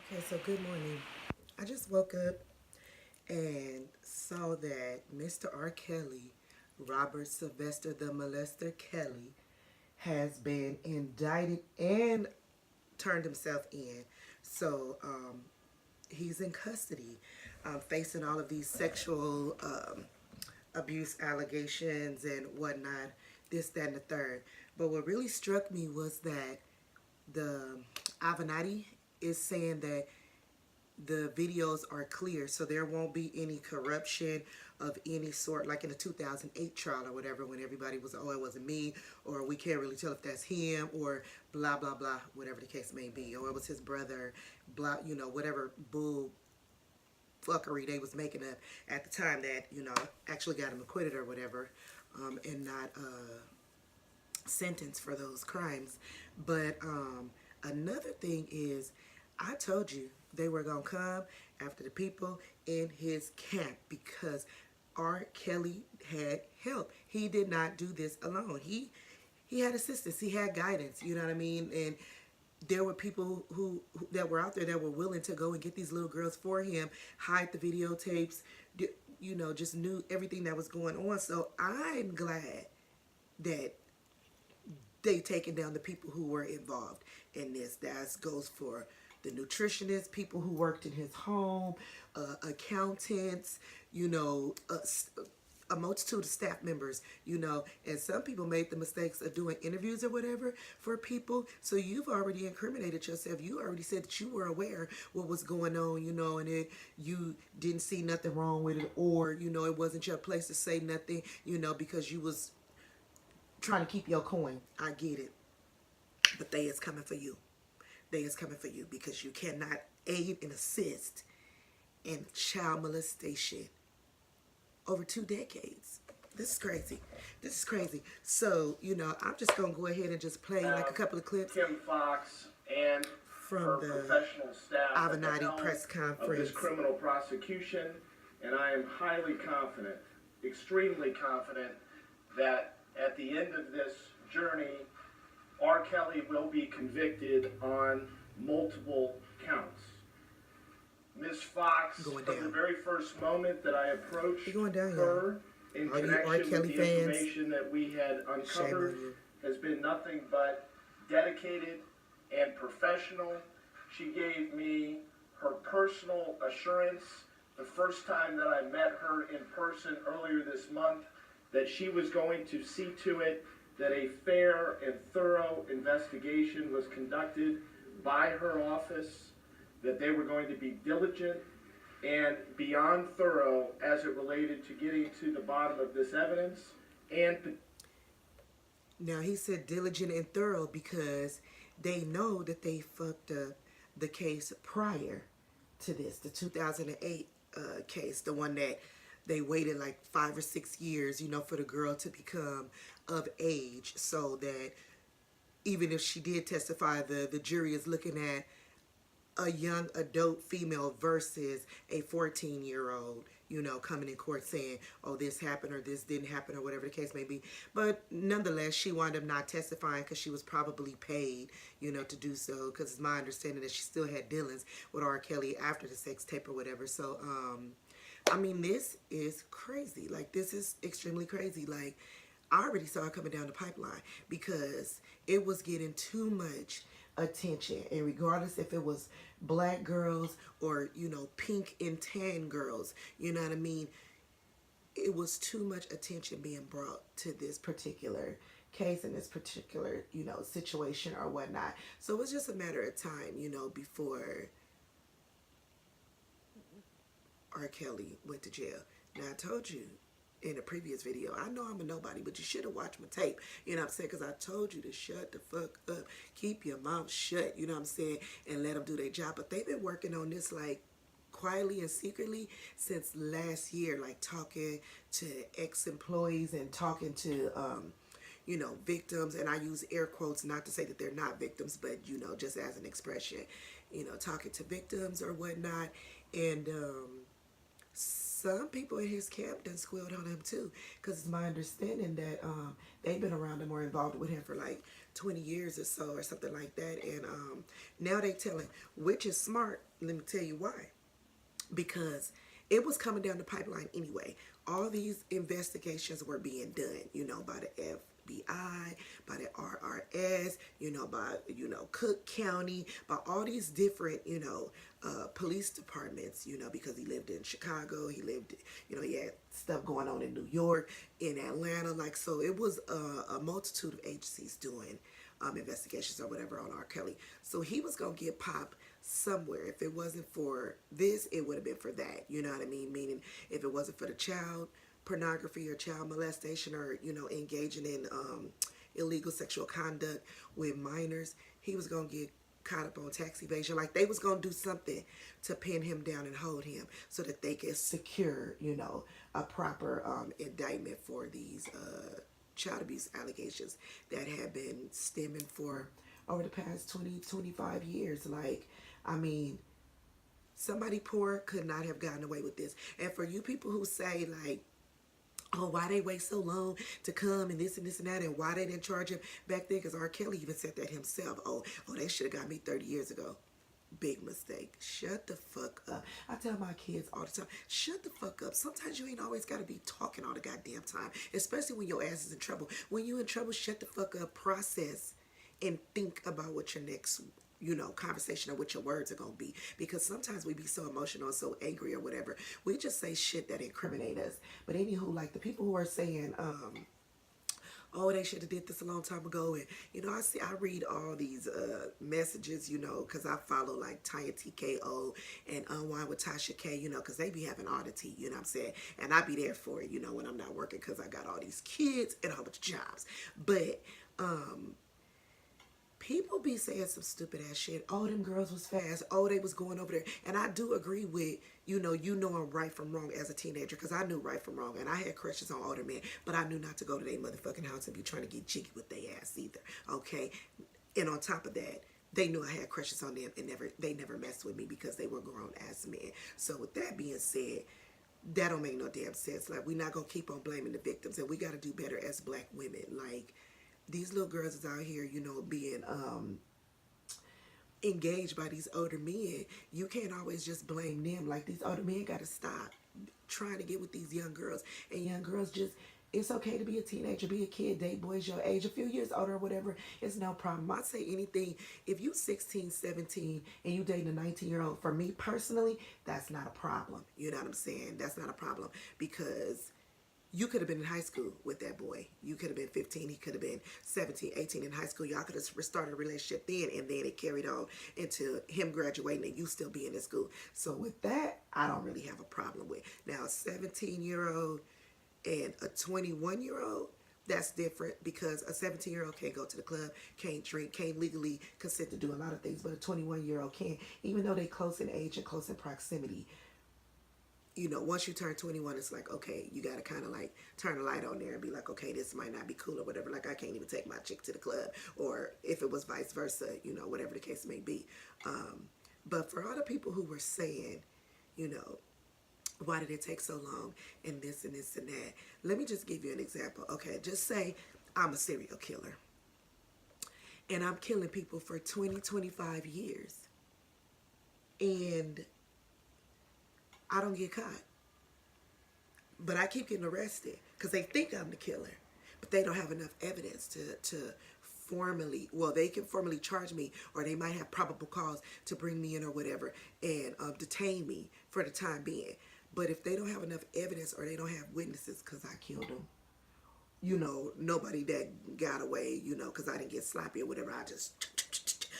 Okay, so good morning. I just woke up and saw that Mr. R. Kelly, Robert Sylvester the Molester Kelly, has been indicted and turned himself in. So he's in custody, facing all of these sexual abuse allegations and whatnot, this, that, and the third. But what really struck me was that the Avenatti is saying that the videos are clear, so there won't be any corruption of any sort, like in the 2008 trial or whatever, when everybody was, oh, it wasn't me, or we can't really tell if that's him, or blah, blah, blah, whatever the case may be, or it was his brother, blah, whatever bull fuckery they was making up at the time that, actually got him acquitted or whatever, and not sentenced for those crimes. But another thing is, I told you they were going to come after the people in his camp because R. Kelly had help. He did not do this alone. He had assistance. He had guidance. You know what I mean? And there were people who that were out there that were willing to go and get these little girls for him, hide the videotapes, just knew everything that was going on. So I'm glad that they taking down the people who were involved in this. That goes for the nutritionists, people who worked in his home, accountants, a multitude of staff members, and some people made the mistakes of doing interviews or whatever for people. So you've already incriminated yourself. You already said that you were aware what was going on, and you didn't see nothing wrong with it, or, it wasn't your place to say nothing, because you was trying to keep your coin. I get it. But they is coming for you. They is coming for you because you cannot aid and assist in child molestation over 2 decades. This is crazy. This is crazy. So, I'm just going to go ahead and just play like a couple of clips. Kim Foxx and from her the professional staff Avenatti press conference of this criminal prosecution, and I am highly confident, extremely confident, that at the end of this journey, R. Kelly will be convicted on multiple counts. Ms. Foxx, from the very first moment that I approached her in connection with the information that we had uncovered, has been nothing but dedicated and professional. She gave me her personal assurance the first time that I met her in person earlier this month that she was going to see to it that a fair and thorough investigation was conducted by her office, that they were going to be diligent and beyond thorough as it related to getting to the bottom of this evidence. And now he said diligent and thorough because they know that they fucked up the case prior to this, the 2008 case, the one that they waited like 5 or 6 years, for the girl to become of age, so that even if she did testify, the jury is looking at a young adult female versus a 14-year-old, coming in court saying, oh, this happened or this didn't happen or whatever the case may be. But nonetheless, she wound up not testifying because she was probably paid, to do so, because it's my understanding that she still had dealings with R. Kelly after the sex tape or whatever. So, I mean, this is crazy. Like, this is extremely crazy. Like, I already saw it coming down the pipeline because it was getting too much attention. And regardless if it was black girls or, pink and tan girls, you know what I mean? It was too much attention being brought to this particular case and this particular, situation or whatnot. So it was just a matter of time, before R. Kelly went to jail. Now, I told you in a previous video, I know I'm a nobody, but you should have watched my tape. You know what I'm saying? Because I told you to shut the fuck up. Keep your mouth shut, you know what I'm saying? And let them do their job. But they've been working on this, like, quietly and secretly since last year, like talking to ex-employees and talking to, victims. And I use air quotes not to say that they're not victims, but, just as an expression, talking to victims or whatnot. And, some people in his camp done squealed on him too, because it's my understanding that they've been around him or involved with him for like 20 years or so or something like that. And now they telling, which is smart. Let me tell you why. Because it was coming down the pipeline anyway. All these investigations were being done, by the FBI, by the RRS, by, Cook County, by all these different, police departments, because he lived in Chicago, he lived, he had stuff going on in New York, in Atlanta, like, so it was a multitude of agencies doing investigations or whatever on R. Kelly. So he was going to get popped somewhere. If it wasn't for this, it would have been for that. You know what I mean? Meaning, if it wasn't for the child pornography or child molestation or, engaging in illegal sexual conduct with minors, he was going to get caught up on tax evasion. Like, they was going to do something to pin him down and hold him so that they could secure, a proper indictment for these child abuse allegations that have been stemming for over the past 20, 25 years. Like, I mean, somebody poor could not have gotten away with this. And for you people who say, like, oh, why they wait so long to come and this and this and that, and why they didn't charge him back then, because R. Kelly even said that himself. Oh, they should have got me 30 years ago. Big mistake. Shut the fuck up. I tell my kids all the time, shut the fuck up. Sometimes you ain't always got to be talking all the goddamn time, especially when your ass is in trouble. When you in trouble, shut the fuck up, process, and think about what your next, conversation or what your words are going to be. Because sometimes we be so emotional, so angry or whatever. We just say shit that incriminate us. But anywho, like the people who are saying, oh, they should have did this a long time ago. And, I read all these messages, because I follow like Tanya TKO and Unwind with Tasha K, because they be having all the tea, you know what I'm saying? And I be there for it, when I'm not working, because I got all these kids and a whole bunch of jobs. But, people be saying some stupid ass shit. Oh, them girls was fast. Oh, they was going over there. And I do agree with, knowing right from wrong as a teenager, because I knew right from wrong. And I had crushes on older men, but I knew not to go to their motherfucking house and be trying to get jiggy with their ass either. Okay? And on top of that, they knew I had crushes on them and they never messed with me because they were grown ass men. So with that being said, that don't make no damn sense. Like, we're not going to keep on blaming the victims, and we got to do better as black women. Like, these little girls is out here, being engaged by these older men. You can't always just blame them. Like, these older men got to stop trying to get with these young girls. And young girls just, it's okay to be a teenager, be a kid, date boys your age, a few years older or whatever. It's no problem. I say anything, if you 16, 17 and you dating a 19-year-old, for me personally, that's not a problem. You know what I'm saying? That's not a problem, because you could have been in high school with that boy. You could have been 15. He could have been 17, 18 in high school. Y'all could have started a relationship then, and then it carried on into him graduating and you still being in school. So with that, I don't really have a problem with. Now, a 17-year-old and a 21-year-old, that's different, because a 17-year-old can't go to the club, can't drink, can't legally consent to do a lot of things, but a 21-year-old can, even though they close in age and close in proximity. Once you turn 21, it's like, okay, you got to kind of like turn a light on there and be like, okay, this might not be cool or whatever. Like, I can't even take my chick to the club, or if it was vice versa, whatever the case may be. But for all the people who were saying, why did it take so long and this and this and that, let me just give you an example. Okay, just say I'm a serial killer and I'm killing people for 20, 25 years and I don't get caught. But I keep getting arrested because they think I'm the killer. But they don't have enough evidence to formally, well, they can formally charge me, or they might have probable cause to bring me in or whatever and detain me for the time being. But if they don't have enough evidence or they don't have witnesses because I killed them, nobody that got away, because I didn't get sloppy or whatever, I just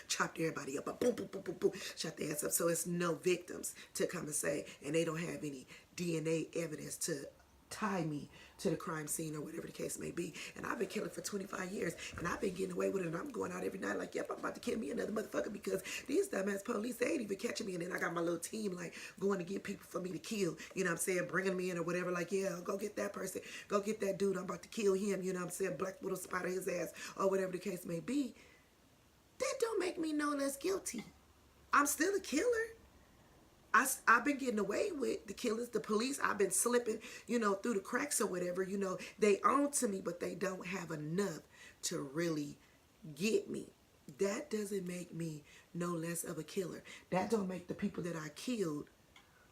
chopped everybody up, boom, boom, boom, boom, boom, shot their ass up. So it's no victims to come and say, and they don't have any DNA evidence to tie me to the crime scene or whatever the case may be. And I've been killing for 25 years and I've been getting away with it, and I'm going out every night like, yep, I'm about to kill me another motherfucker because these dumbass police, they ain't even catching me. And then I got my little team like going to get people for me to kill, you know what I'm saying, bringing me in or whatever, like, yeah, go get that person, go get that dude, I'm about to kill him, you know what I'm saying, black widow spider his ass or whatever the case may be. That don't make me no less guilty. I'm still a killer. I've been getting away with the killers, the police. I've been slipping, through the cracks or whatever. They own to me, but they don't have enough to really get me. That doesn't make me no less of a killer. That don't make the people that I killed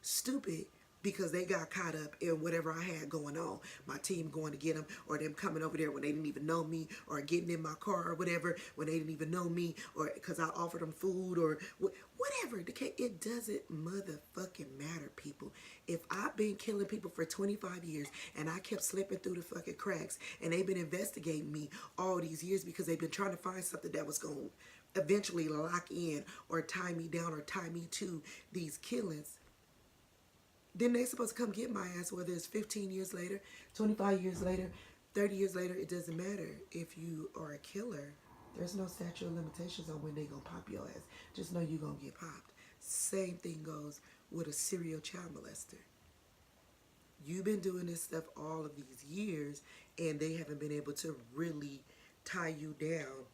stupid because they got caught up in whatever I had going on. My team going to get them, or them coming over there when they didn't even know me, or getting in my car or whatever when they didn't even know me, or because I offered them food or whatever. It doesn't motherfucking matter, people. If I've been killing people for 25 years and I kept slipping through the fucking cracks and they've been investigating me all these years because they've been trying to find something that was going to eventually lock in or tie me down or tie me to these killings, then they supposed to come get my ass, whether it's 15 years later, 25 years later, 30 years later. It doesn't matter. If you are a killer, there's no statute of limitations on when they gonna pop your ass. Just know you gonna get popped. Same thing goes with a serial child molester. You've been doing this stuff all of these years, and they haven't been able to really tie you down,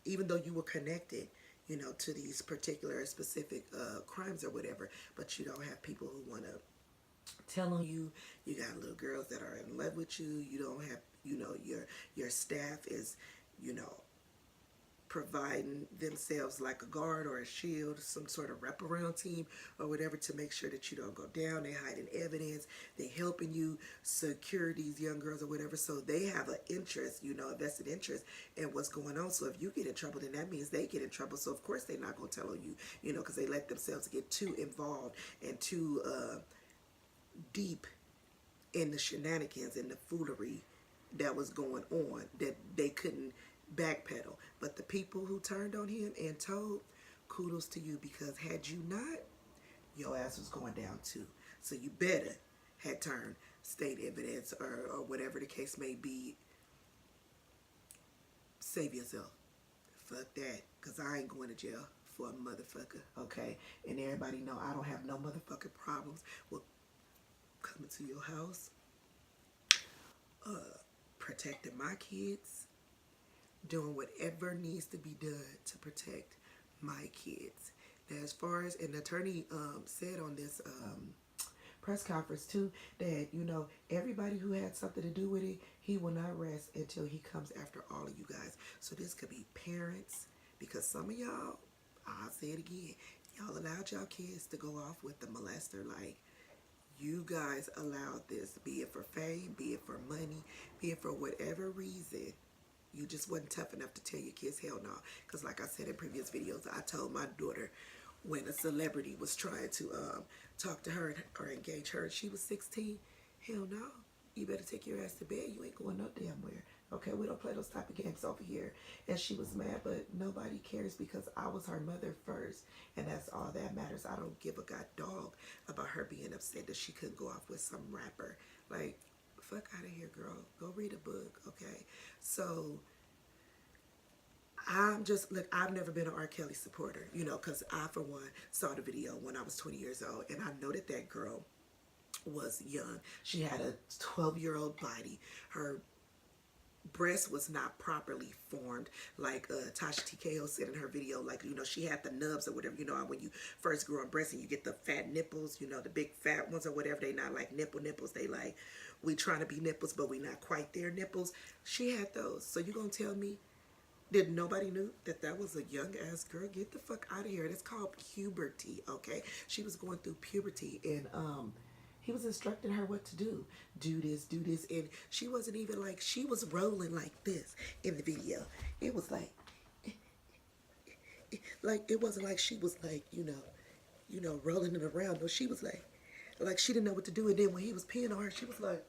even though you were connected, to these particular specific crimes or whatever. But you don't have people who want to tell on you. You got little girls that are in love with you. You don't have, your staff is, providing themselves like a guard or a shield, some sort of wraparound team or whatever to make sure that you don't go down. They hiding evidence. They helping you secure these young girls or whatever. So they have an interest, a vested interest in what's going on. So if you get in trouble, then that means they get in trouble. So of course they're not going to tell on you, because they let themselves get too involved and too deep in the shenanigans and the foolery that was going on, that they couldn't backpedal. But the people who turned on him and told, kudos to you, because had you not, your ass was going down too. So you better had turned state evidence or whatever the case may be. Save yourself. Fuck that, because I ain't going to jail for a motherfucker, okay? And everybody know I don't have no motherfucking problems with coming to your house, protecting my kids, doing whatever needs to be done to protect my kids. Now, as far as an attorney said on this press conference too, that everybody who had something to do with it, he will not rest until he comes after all of you guys. So this could be parents, because some of y'all, I'll say it again, y'all allowed y'all kids to go off with the molester. Like, you guys allowed this, be it for fame, be it for money, be it for whatever reason. You just wasn't tough enough to tell your kids hell no. Because like I said in previous videos, I told my daughter when a celebrity was trying to talk to her or engage her, she was 16, hell no. You better take your ass to bed. You ain't going no damn where. Okay, we don't play those type of games over here. And she was mad, but nobody cares because I was her mother first. And that's all that matters. I don't give a god dog about her being upset that she couldn't go off with some rapper. Like, fuck out of here, girl. Go read a book, okay? So, look, I've never been an R. Kelly supporter, because I, for one, saw the video when I was 20 years old. And I know that that girl was young. She had a 12-year-old body. Her breast was not properly formed, like Tasha TKO said in her video. Like, she had the nubs or whatever. When you first grow on breast and you get the fat nipples, the big fat ones or whatever. They not like nipples. They like, we trying to be nipples, but we not quite there nipples. She had those. So you gonna tell me that nobody knew that was a young ass girl? Get the fuck out of here. It's called puberty, okay? She was going through puberty, and he was instructing her what to do. Do this, and she wasn't even like, she was rolling like this in the video. It was like it wasn't like she was like, rolling it around. No, she was like she didn't know what to do. And then when he was peeing on her, she was like,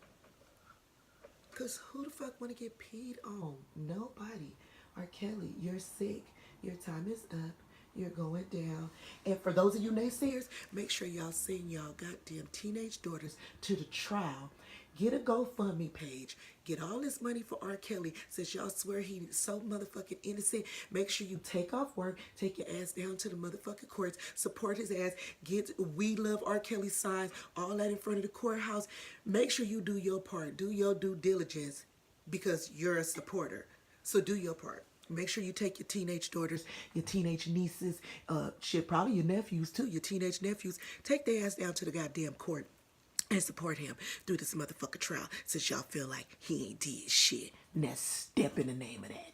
because who the fuck want to get peed on? Nobody. R. Kelly, you're sick. Your time is up. You're going down. And for those of you naysayers, make sure y'all send y'all goddamn teenage daughters to the trial. Get a GoFundMe page. Get all this money for R. Kelly. Since y'all swear he's so motherfucking innocent, make sure you take off work, take your ass down to the motherfucking courts, support his ass, get We Love R. Kelly signs, all that in front of the courthouse. Make sure you do your part. Do your due diligence, because you're a supporter. So do your part. Make sure you take your teenage daughters, your teenage nieces, shit, probably your nephews too, your teenage nephews. Take their ass down to the goddamn court and support him through this motherfucker trial since y'all feel like he ain't did shit. And that's step in the name of that.